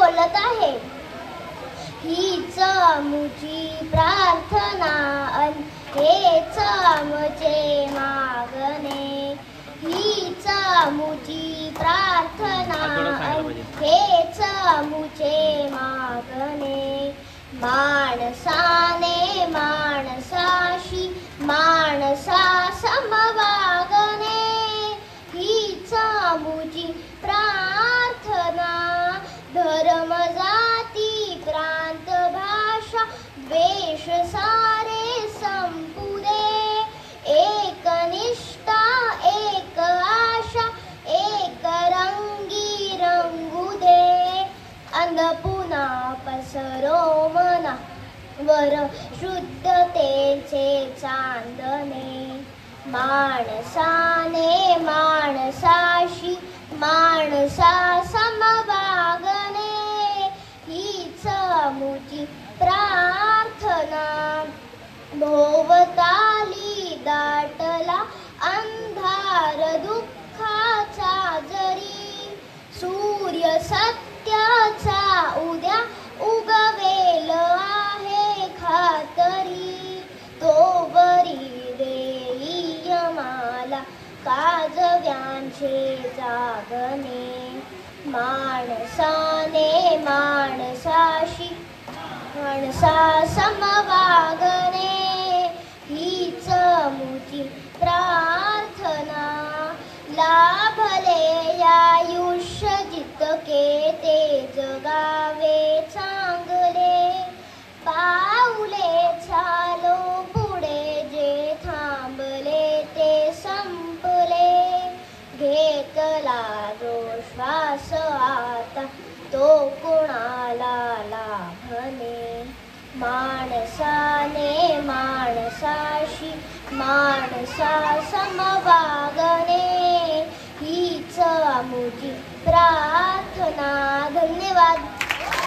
बोलत आहे. हीच आमुची प्रार्थना हेच आमचे मागणे. हीच आमुची प्रार्थना हेच आमुचे मागणे. माणसाने माणसाशी माणसा समवागणे. हीच आमुची प्रार्थना. धर्म जाती प्रांत भाषा द्वेष सारे संपू दे. एक निष्ठा एक आशा एक रंगी रंगू दे. पुन्हा पसरो मना वर शुद्धतेचे चांदणे. माणसाने माणसाशी माणसा समवागणे. हीच आमुची प्रार्थना. भोवताली दाटला अंधार दुःखाचा जरी. सूर्य सत्याचा उद्या उगवेल आहे खातरी. तो बरी देई आम्हाला काजव्यांचे जागणे. माणसाने माणसाशी माणसा समवागणे. हीच आमुची प्रार्थना. लाभले आयुष्य जितके ते जगावे चांगले. पाऊले चालो पुढे जे थांबले ते संपले. घेतला जो श्वास आता तो कुणाला लाभणे. माणसाने माणसाशी माणसा समवागणे. हीच आमुची प्रार्थना. धन्यवाद.